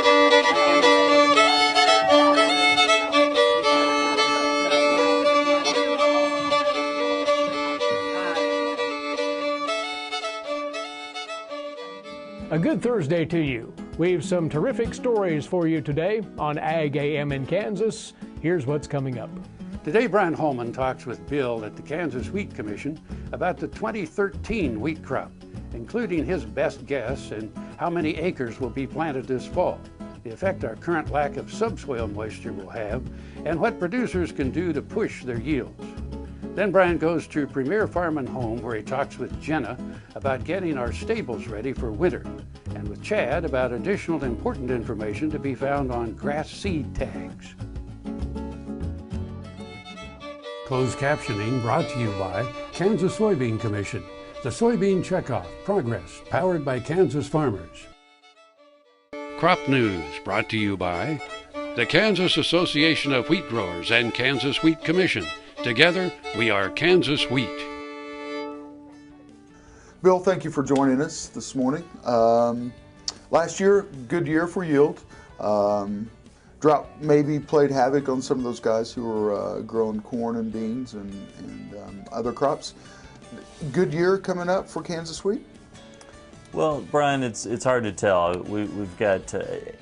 A good Thursday to you. We've some terrific stories for you today on Ag AM in Kansas. Here's what's coming up. Today, Brian Holman talks with Bill at the Kansas Wheat Commission about the 2013 wheat crop, including his best guess and how many acres will be planted this fall, the effect our current lack of subsoil moisture will have, and what producers can do to push their yields. Then Brian goes to Premier Farm and Home, where he talks with Jenna about getting our stables ready for winter, and with Chad about additional important information to be found on grass seed tags. Closed captioning brought to you by Kansas Soybean Commission, the Soybean Checkoff Progress, powered by Kansas farmers. Crop News brought to you by the Kansas Association of Wheat Growers and Kansas Wheat Commission. Together, we are Kansas Wheat. Bill, thank you for joining us this morning. Last year, good year for yield. Drought maybe played havoc on some of those guys who were growing corn and beans and other crops. Good year coming up for Kansas wheat? Well, Brian, it's hard to tell. We've got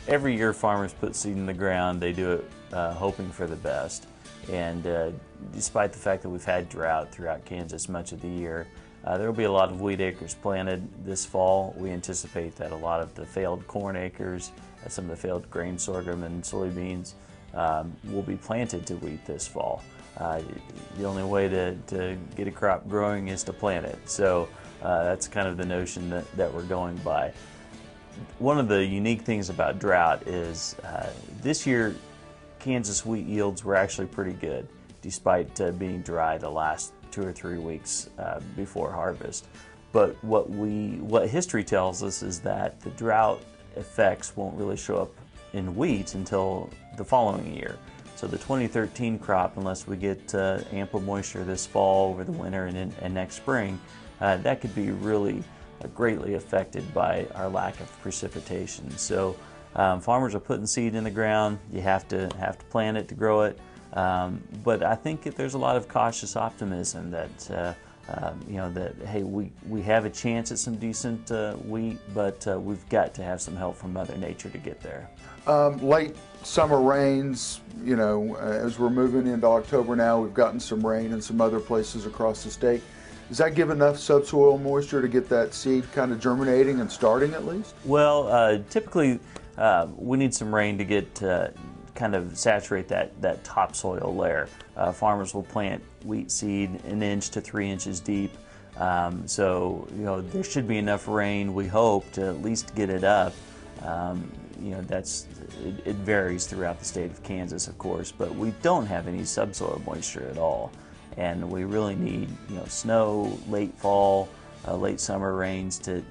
every year farmers put seed in the ground. They do it hoping for the best. And despite the fact that we've had drought throughout Kansas much of the year, there will be a lot of wheat acres planted this fall. We anticipate that a lot of the failed corn acres, some of the failed grain sorghum and soybeans will be planted to wheat this fall. The only way to get a crop growing is to plant it. So that's kind of the notion that we're going by. One of the unique things about drought is this year Kansas wheat yields were actually pretty good, despite being dry the last 2 or 3 weeks before harvest. But what history tells us is that the drought effects won't really show up in wheat until the following year. So the 2013 crop, unless we get ample moisture this fall, over the winter, and next spring, that could be really greatly affected by our lack of precipitation. So farmers are putting seed in the ground. You have to plant it to grow it. But I think there's a lot of cautious optimism that that hey, we have a chance at some decent wheat, but we've got to have some help from Mother Nature to get there. Late summer rains, as we're moving into October now, we've gotten some rain in some other places across the state. Does that give enough subsoil moisture to get that seed kind of germinating and starting at least? Well, typically we need some rain to get kind of saturate that topsoil layer. Farmers will plant wheat seed 1 inch to 3 inches deep. So there should be enough rain, we hope, to at least get it up. It varies throughout the state of Kansas, of course, but we don't have any subsoil moisture at all. And we really need snow, late fall, late summer rains to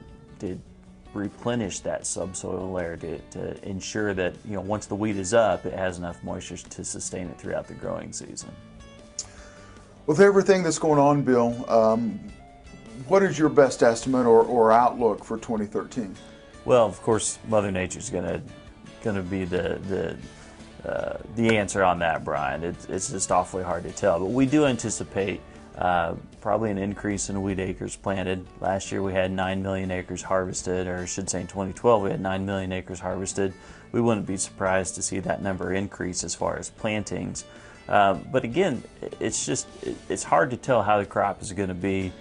replenish that subsoil layer to ensure that once the wheat is up, it has enough moisture to sustain it throughout the growing season. With everything that's going on, Bill, what is your best estimate or outlook for 2013? Well, of course, Mother Nature's going to be the answer on that, Brian. It's just awfully hard to tell, but we do anticipate probably an increase in wheat acres planted. Last year we had 9 million acres harvested, or I should say in 2012 we had 9 million acres harvested. We wouldn't be surprised to see that number increase as far as plantings. But again, it's hard to tell how the crop is going to be.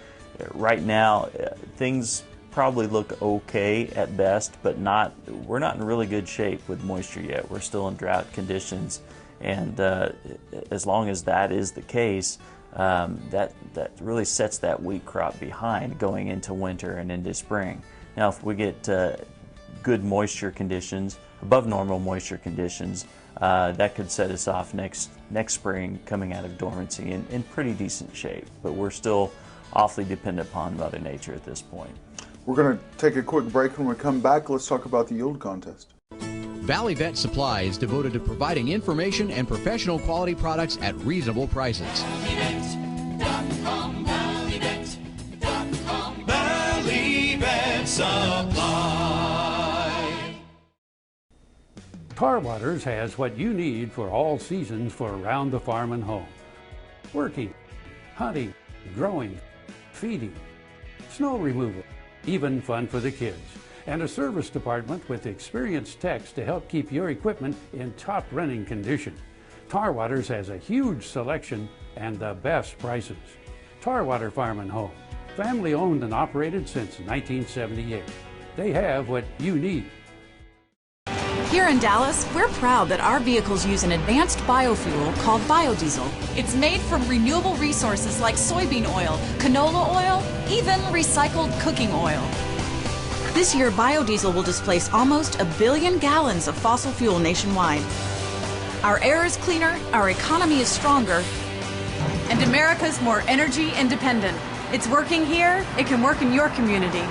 Right now, things probably look okay at best, but we're not in really good shape with moisture yet. We're still in drought conditions, and as long as that is the case, that really sets that wheat crop behind going into winter and into spring. Now, if we get good moisture conditions, above normal moisture conditions, that could set us off next spring coming out of dormancy in pretty decent shape. But we're still awfully dependent upon Mother Nature at this point. We're going to take a quick break. When we come back, let's talk about the yield contest. Valley Vet Supply is devoted to providing information and professional quality products at reasonable prices. ValleyVet.com, ValleyVet.com, Valley Vet Supply. Tar Waters has what you need for all seasons for around the farm and home. Working, hunting, growing, feeding, snow removal, even fun for the kids. And a service department with experienced techs to help keep your equipment in top running condition. Tar Waters has a huge selection and the best prices. Tar Water Farm and Home, family owned and operated since 1978. They have what you need. Here in Dallas, we're proud that our vehicles use an advanced biofuel called biodiesel. It's made from renewable resources like soybean oil, canola oil, even recycled cooking oil. This year, biodiesel will displace almost 1 billion gallons of fossil fuel nationwide. Our air is cleaner, our economy is stronger, and America's more energy independent. It's working here, it can work in your community.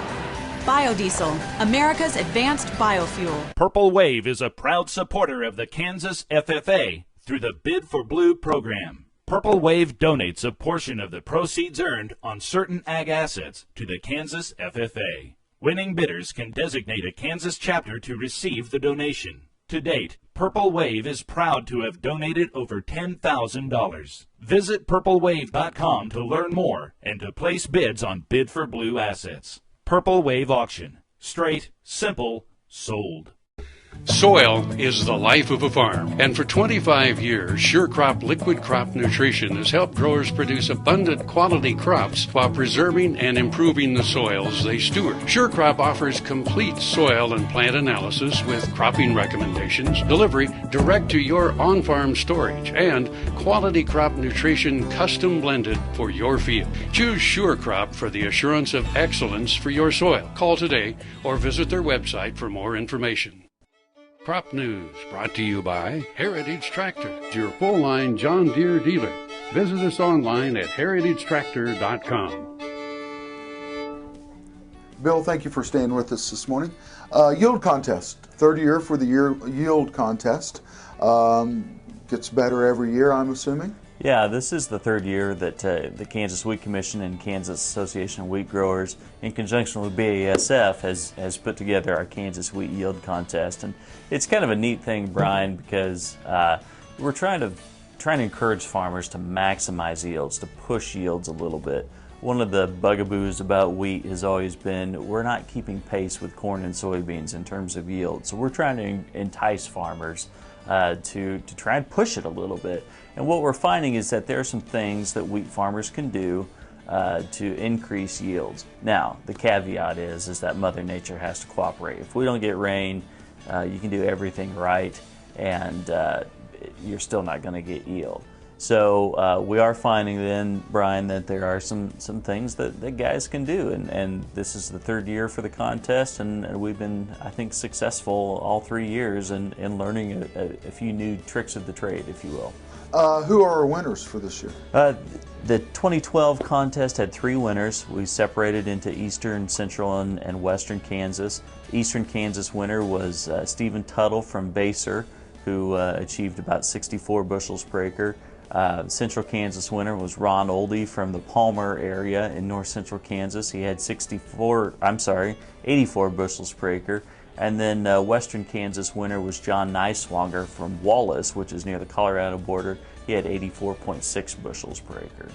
Biodiesel, America's advanced biofuel. Purple Wave is a proud supporter of the Kansas FFA through the Bid for Blue program. Purple Wave donates a portion of the proceeds earned on certain ag assets to the Kansas FFA. Winning bidders can designate a Kansas chapter to receive the donation. To date, Purple Wave is proud to have donated over $10,000. Visit purplewave.com to learn more and to place bids on Bid for Blue assets. Purple Wave Auction. Straight, simple, sold. Soil is the life of a farm, and for 25 years, SureCrop Liquid Crop Nutrition has helped growers produce abundant quality crops while preserving and improving the soils they steward. SureCrop offers complete soil and plant analysis with cropping recommendations, delivery direct to your on-farm storage, and quality crop nutrition custom blended for your field. Choose SureCrop for the assurance of excellence for your soil. Call today or visit their website for more information. Crop News brought to you by Heritage Tractor, your full-line John Deere dealer. Visit us online at heritagetractor.com. Bill, thank you for staying with us this morning. Yield contest, third year for the yield contest. Gets better every year, I'm assuming? Yeah, this is the third year that the Kansas Wheat Commission and Kansas Association of Wheat Growers, in conjunction with BASF, has put together our Kansas Wheat Yield Contest. And it's kind of a neat thing, Brian, because we're trying to encourage farmers to maximize yields, to push yields a little bit. One of the bugaboos about wheat has always been we're not keeping pace with corn and soybeans in terms of yield. So we're trying to entice farmers to try and push it a little bit. And what we're finding is that there are some things that wheat farmers can do to increase yields. Now, the caveat is that Mother Nature has to cooperate. If we don't get rain, you can do everything right, and you're still not going to get yield. So we are finding then, Brian, that there are some things that guys can do, and this is the third year for the contest, and we've been, I think, successful all 3 years in learning a few new tricks of the trade, if you will. Who are our winners for this year? The 2012 contest had 3 winners. We separated into Eastern, Central, and Western Kansas. Eastern Kansas winner was Stephen Tuttle from Baser, who achieved about 64 bushels per acre. Central Kansas winner was Ron Oldie from the Palmer area in north central Kansas. He had 84 bushels per acre. And then Western Kansas winner was John Neiswanger from Wallace, which is near the Colorado border. He had 84.6 bushels per acre.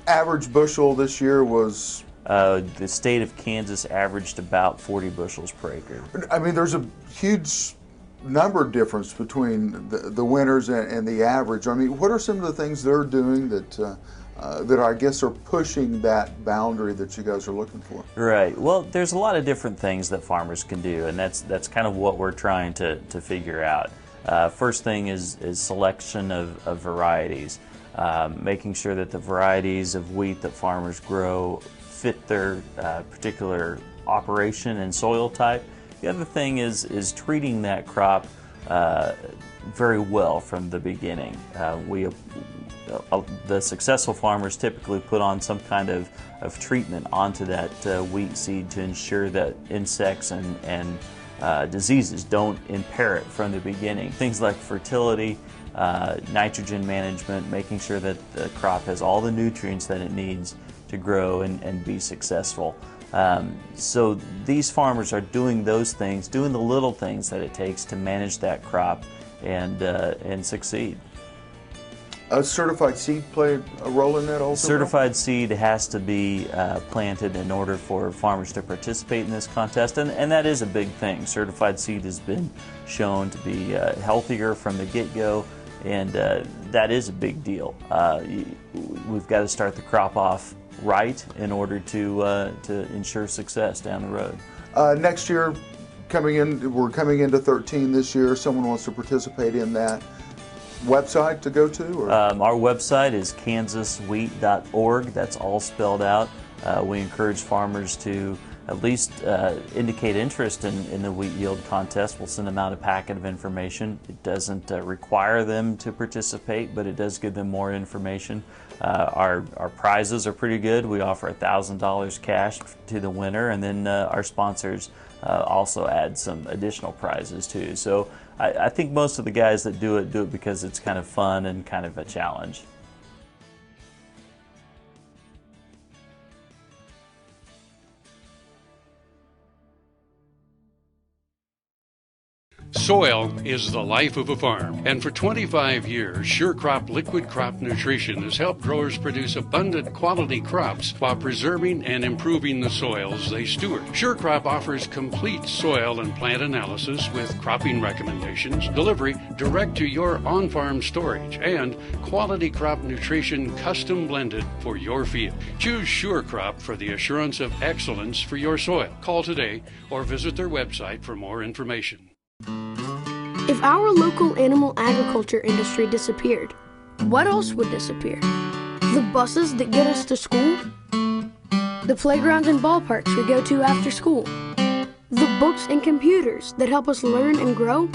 Average bushel this year was? The state of Kansas averaged about 40 bushels per acre. I mean, there's a huge number difference between the winners and the average. I mean, what are some of the things they're doing that I guess are pushing that boundary that you guys are looking for? Right. Well, there's a lot of different things that farmers can do, and that's kind of what we're trying to figure out. First thing is selection of varieties, making sure that the varieties of wheat that farmers grow fit their particular operation and soil type. The other thing is treating that crop very well from the beginning. The successful farmers typically put on some kind of treatment onto that wheat seed to ensure that insects and diseases don't impair it from the beginning. Things like fertility, nitrogen management, making sure that the crop has all the nutrients that it needs to grow and be successful. So these farmers are doing those things, doing the little things that it takes to manage that crop and succeed. Certified seed play a role in that also? Certified seed has to be planted in order for farmers to participate in this contest, and that is a big thing. Certified seed has been shown to be healthier from the get-go, and that is a big deal. We've got to start the crop off right in order to ensure success down the road. Next year, we're coming into 13 this year. Someone wants to participate in that. Website to go to? Or? Our website is kansaswheat.org. That's all spelled out. We encourage farmers to at least indicate interest in the wheat yield contest. We'll send them out a packet of information. It doesn't require them to participate, but it does give them more information. Our prizes are pretty good. We offer $1,000 cash to the winner, and then our sponsors also add some additional prizes too. So I think most of the guys that do it because it's kind of fun and kind of a challenge. Soil is the life of a farm, and for 25 years, SureCrop Liquid Crop Nutrition has helped growers produce abundant quality crops while preserving and improving the soils they steward. SureCrop offers complete soil and plant analysis with cropping recommendations, delivery direct to your on-farm storage, and quality crop nutrition custom blended for your field. Choose SureCrop for the assurance of excellence for your soil. Call today or visit their website for more information. If our local animal agriculture industry disappeared, what else would disappear? The buses that get us to school? The playgrounds and ballparks we go to after school? The books and computers that help us learn and grow?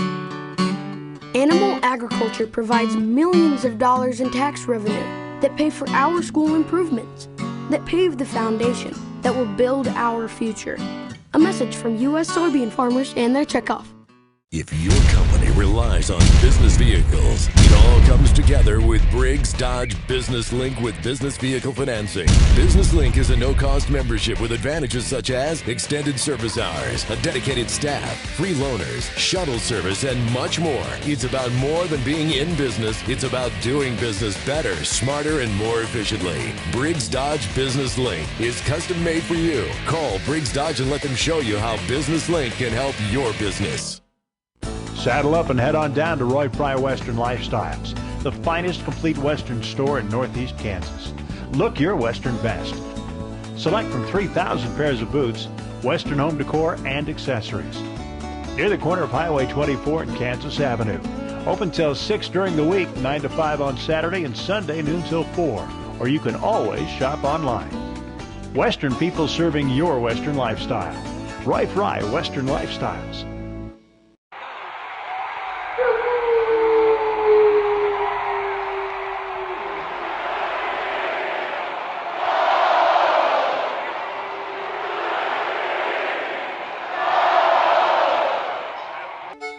Animal agriculture provides millions of dollars in tax revenue that pay for our school improvements, that pave the foundation that will build our future. A message from U.S. soybean farmers and their checkoff. If your company relies on business vehicles, it all comes together with Briggs Dodge Business Link with business vehicle financing. Business Link is a no-cost membership with advantages such as extended service hours, a dedicated staff, free loaners, shuttle service, and much more. It's about more than being in business. It's about doing business better, smarter, and more efficiently. Briggs Dodge Business Link is custom made for you. Call Briggs Dodge and let them show you how Business Link can help your business. Saddle up and head on down to Roy Fry Western Lifestyles, the finest complete Western store in Northeast Kansas. Look your Western best. Select from 3,000 pairs of boots, Western home decor, and accessories. Near the corner of Highway 24 and Kansas Avenue. Open till 6 during the week, 9 to 5 on Saturday, and Sunday noon till 4. Or you can always shop online. Western people serving your Western lifestyle. Roy Fry Western Lifestyles.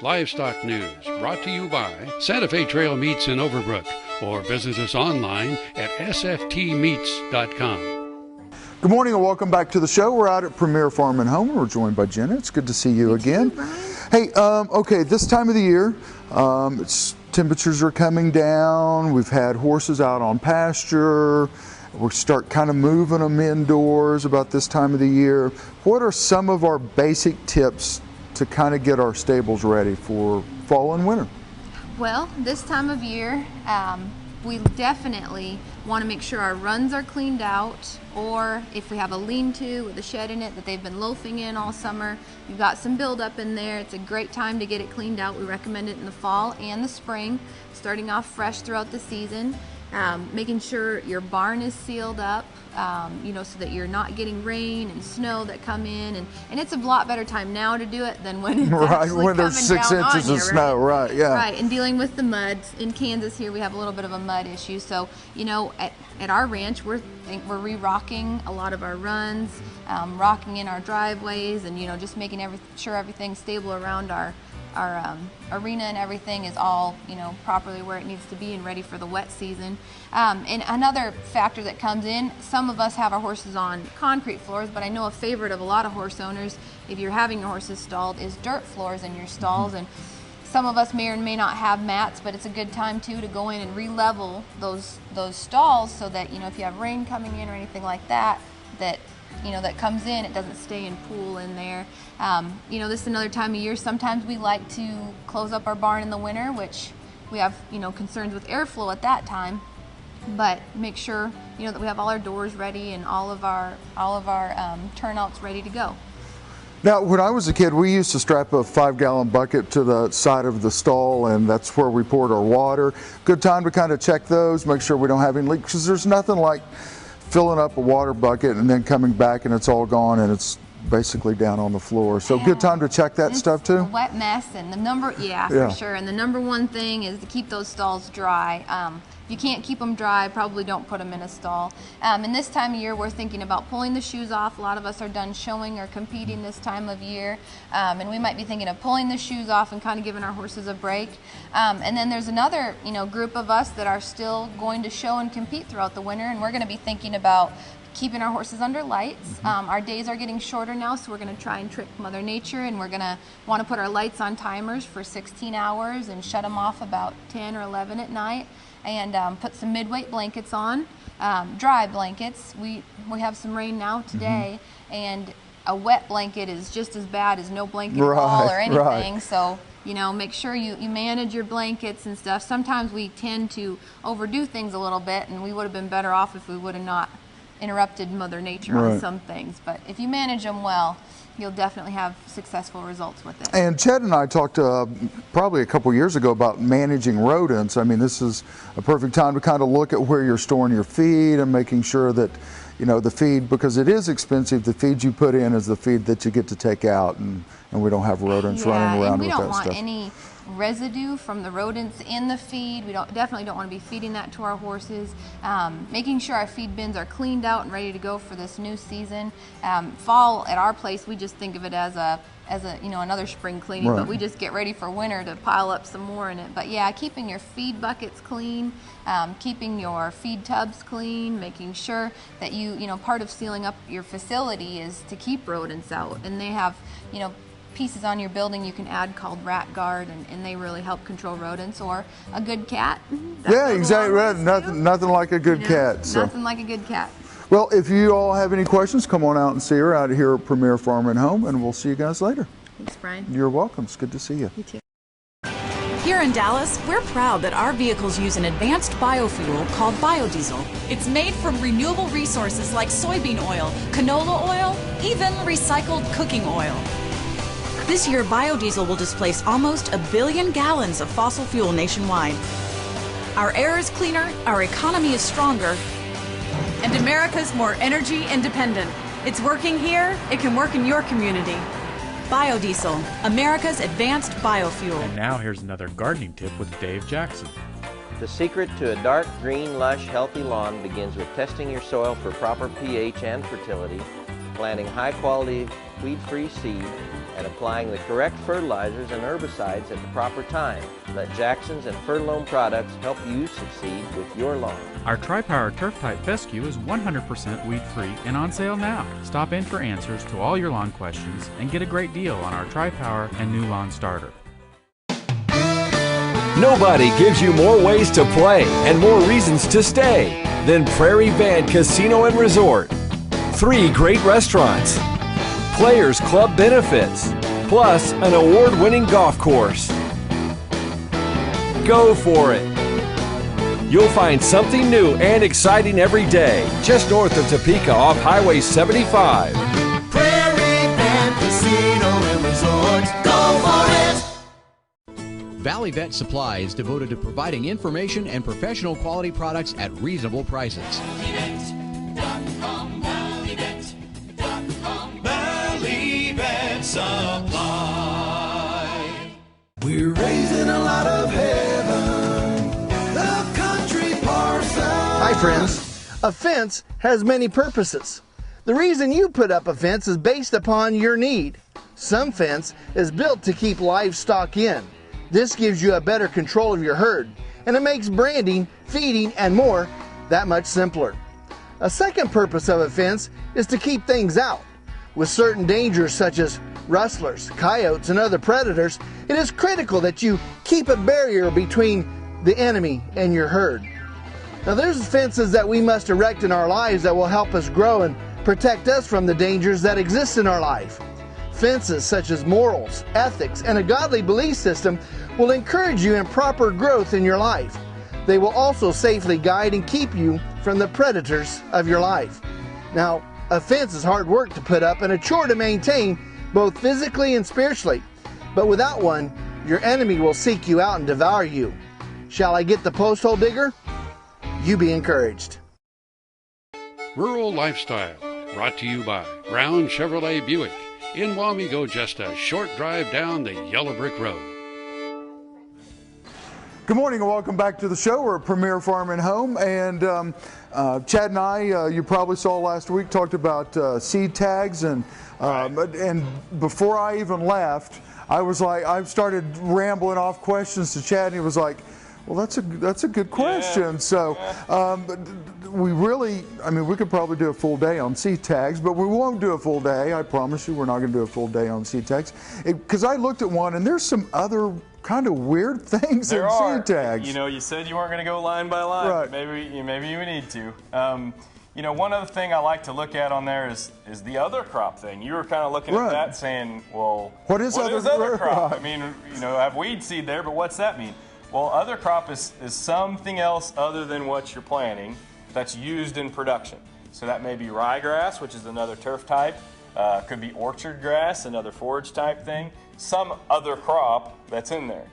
Livestock News, brought to you by Santa Fe Trail Meats in Overbrook, or visit us online at sftmeats.com. Good morning and welcome back to the show. We're out at Premier Farm and Home. We're joined by Jenna. It's good to see you again. Hey, okay, this time of the year, temperatures are coming down. We've had horses out on pasture. We start kind of moving them indoors about this time of the year. What are some of our basic tips to kind of get our stables ready for fall and winter? Well, this time of year, we definitely want to make sure our runs are cleaned out, or if we have a lean-to with a shed in it that they've been loafing in all summer, you've got some buildup in there, it's a great time to get it cleaned out. We recommend it in the fall and the spring, starting off fresh throughout the season. Making sure your barn is sealed up, so that you're not getting rain and snow that come in, and it's a lot better time now to do it than when it's actually when there's 6 inches of snow, right? Yeah. Right, and dealing with the mud. In Kansas here, we have a little bit of a mud issue, so at our ranch, we're re-rocking a lot of our runs, rocking in our driveways, and just making sure everything's stable around our arena and everything is all, properly where it needs to be and ready for the wet season. And another factor that comes in, some of us have our horses on concrete floors, but I know a favorite of a lot of horse owners, if you're having your horses stalled, is dirt floors in your stalls. And some of us may or may not have mats, but it's a good time too to go in and re-level those stalls so that, if you have rain coming in or anything like that, that comes in, it doesn't stay and pool in there. This is another time of year. Sometimes we like to close up our barn in the winter, which we have, concerns with airflow at that time. But make sure, that we have all our doors ready and all of our turnouts ready to go. Now, when I was a kid, we used to strap a 5-gallon bucket to the side of the stall, and that's where we poured our water. Good time to kind of check those, make sure we don't have any leaks, because there's nothing like filling up a water bucket and then coming back and it's all gone and it's basically down on the floor. So good time to check that stuff too? A wet mess, and for sure. And the number one thing is to keep those stalls dry. If you can't keep them dry, probably don't put them in a stall. And this time of year, we're thinking about pulling the shoes off. A lot of us are done showing or competing this time of year. And we might be thinking of pulling the shoes off and kind of giving our horses a break. And then there's another, group of us that are still going to show and compete throughout the winter. And we're going to be thinking about keeping our horses under lights. Our days are getting shorter now, so we're going to try and trick Mother Nature, and we're going to want to put our lights on timers for 16 hours and shut them off about 10 or 11 at night, and put some mid-weight blankets on, dry blankets. We have some rain now today, and a wet blanket is just as bad as no blanket at all or anything. So make sure you manage your blankets and stuff. Sometimes we tend to overdo things a little bit, and we would have been better off if we would have not interrupted Mother Nature on some things. But if you manage them well, you'll definitely have successful results with it. And Chet and I talked probably a couple years ago about managing rodents. I mean, this is a perfect time to kind of look at where you're storing your feed and making sure that, the feed, because it is expensive, the feed you put in is the feed that you get to take out, and we don't have rodents running around with that stuff. We don't want any residue from the rodents in the feed. We definitely don't want to be feeding that to our horses. Making sure our feed bins are cleaned out and ready to go for this new season. Fall at our place, we just think of it as another spring cleaning, but we just get ready for winter to pile up some more in it. But yeah, keeping your feed buckets clean, keeping your feed tubs clean, making sure that part of sealing up your facility is to keep rodents out, and they have pieces on your building you can add called rat guard, and they really help control rodents, or a good cat. Yeah, exactly. Nothing like a good cat. So. Nothing like a good cat. Well, if you all have any questions, come on out and see her out here at Premier Farm and Home, and we'll see you guys later. Thanks, Brian. You're welcome. It's good to see you. You too. Here in Dallas, we're proud that our vehicles use an advanced biofuel called biodiesel. It's made from renewable resources like soybean oil, canola oil, even recycled cooking oil. This year, biodiesel will displace almost 1 billion gallons of fossil fuel nationwide. Our air is cleaner, our economy is stronger, and America's more energy independent. It's working here, it can work in your community. Biodiesel, America's advanced biofuel. And now here's another gardening tip with Dave Jackson. The secret to a dark, green, lush, healthy lawn begins with testing your soil for proper pH and fertility, planting high-quality, weed-free seed, and applying the correct fertilizers and herbicides at the proper time. Let Jackson's and Fertilome products help you succeed with your lawn. Our Tri-Power Turf Type Fescue is 100% weed-free and on sale now. Stop in for answers to all your lawn questions and get a great deal on our Tri-Power and new lawn starter. Nobody gives you more ways to play and more reasons to stay than Prairie Bad Casino and Resort. 3 great restaurants, Players Club benefits, plus an award-winning golf course. Go for it! You'll find something new and exciting every day, just north of Topeka off Highway 75. Prairie Bad Casino and Resort. Go for it! Valley Vet Supply is devoted to providing information and professional quality products at reasonable prices. Supply. We're raising a lot of heaven, the country parson. Hi friends, a fence has many purposes. The reason you put up a fence is based upon your need. Some fence is built to keep livestock in. This gives you a better control of your herd, and it makes branding, feeding, and more that much simpler. A second purpose of a fence is to keep things out. With certain dangers such as rustlers, coyotes, and other predators, it is critical that you keep a barrier between the enemy and your herd. Now there's fences that we must erect in our lives that will help us grow and protect us from the dangers that exist in our life. Fences such as morals, ethics, and a godly belief system will encourage you in proper growth in your life. They will also safely guide and keep you from the predators of your life. Now, a fence is hard work to put up and a chore to maintain, both physically and spiritually. But without one, your enemy will seek you out and devour you. Shall I get the post hole digger? You be encouraged. Rural Lifestyle, brought to you by Brown Chevrolet Buick. In Wamego, just a short drive down the yellow brick road. Good morning and welcome back to the show. We're at Premier Farm and Home, and Chad and I, you probably saw last week, talked about seed tags, and before I even left, I started rambling off questions to Chad, and he was like, well, that's a good question. Yeah. So we really, we could probably do a full day on seed tags, but we won't do a full day. I promise you, we're not going to do a full day on seed tags, because I looked at one, and there's some other kind of weird things in seed tags. You know, you said you weren't going to go line by line, right. But maybe you need to. You know, one other thing I like to look at on there is the other crop thing. You were kind of looking at that saying, well, what is other crop? I mean, you know, I have weed seed there, but what's that mean? Well, other crop is something else other than what you're planting that's used in production. So that may be ryegrass, which is another turf type. Could be orchard grass, another forage type thing. Some other crop that's in there.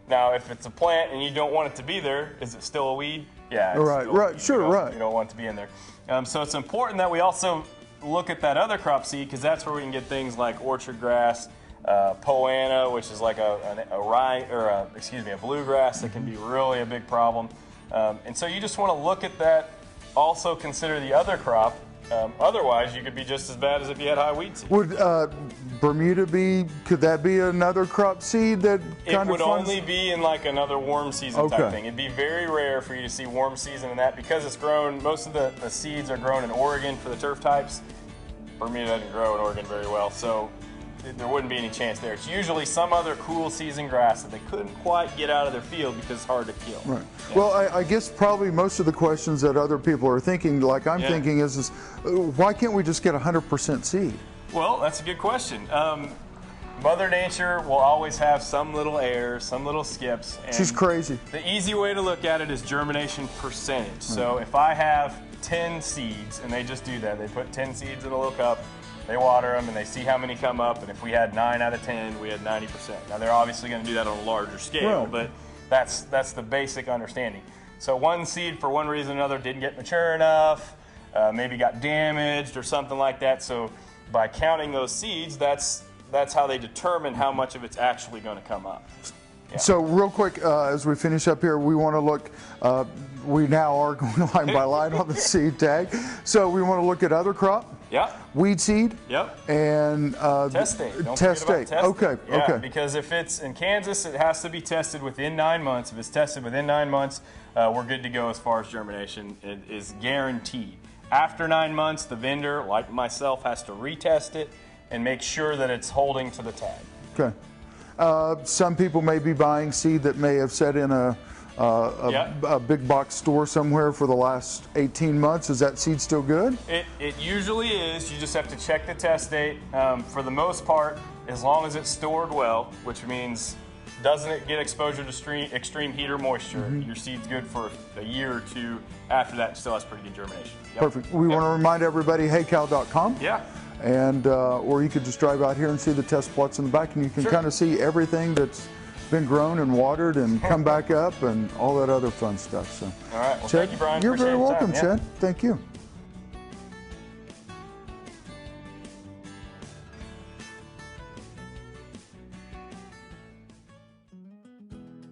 Now, if it's a plant and you don't want it to be there, is it still a weed? Yeah. Right. Sure. You don't want it to be in there. So it's important that we also look at that other crop seed, because that's where we can get things like orchard grass, poana, which is like a bluegrass that can be really a big problem. And so you just want to look at that. Also consider the other crop. Otherwise, you could be just as bad as if you had high weed seed. Would Bermuda could that be another crop seed that kind of It would only be in like another warm season type thing. It'd be very rare for you to see warm season in that, because it's grown, most of the seeds are grown in Oregon for the turf types. Bermuda doesn't grow in Oregon very well, so there wouldn't be any chance there. It's usually some other cool season grass that they couldn't quite get out of their field because it's hard to kill. Right. Yeah. Well, I guess probably most of the questions that other people are thinking, like I'm thinking, is why can't we just get 100% seed? Well, that's a good question. Mother Nature will always have some little errors, some little skips. And she's crazy. The easy way to look at it is germination percentage. Right. So if I have 10 seeds, and they just do that, they put 10 seeds in a little cup, they water them, and they see how many come up, and if we had 9 out of 10, we had 90%. Now, they're obviously going to do that on a larger scale, right. But that's the basic understanding. So one seed, for one reason or another, didn't get mature enough, maybe got damaged or something like that. So by counting those seeds, that's how they determine how much of it's actually going to come up. Yeah. So real quick, as we finish up here, we want to look, we now are going line by line on the seed tag. So we want to look at other crop. Yep. Weed seed. Yep. And test date. Don't test forget about date. Testing. Okay. Yeah, because if it's in Kansas, it has to be tested within 9 months. If it's tested within 9 months, we're good to go as far as germination. It is guaranteed. After 9 months, the vendor, like myself, has to retest it and make sure that it's holding to the tag. Okay. Some people may be buying seed that may have sat in a big box store somewhere for the last 18 months. Is that seed still good? It usually is. You just have to check the test date. For the most part, as long as it's stored well, which means doesn't it get exposure to extreme heat or moisture, your seed's good for a year or two. After that, it still has pretty good germination. Yep. Perfect. We want to remind everybody, heycow.com. Yeah. And or you could just drive out here and see the test plots in the back, and you can kind of see everything that's been grown and watered and come back up and all that other fun stuff. So, all right. Well, Chad, thank you, Brian. You're Appreciate very welcome, time. Chad. Thank you.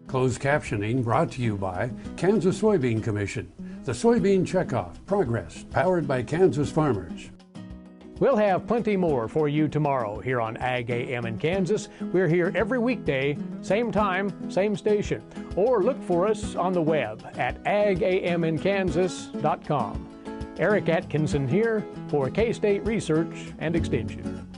Closed captioning brought to you by Kansas Soybean Commission. The Soybean Checkoff Progress, powered by Kansas farmers. We'll have plenty more for you tomorrow here on Ag AM in Kansas. We're here every weekday, same time, same station. Or look for us on the web at agaminkansas.com. Eric Atkinson here for K-State Research and Extension.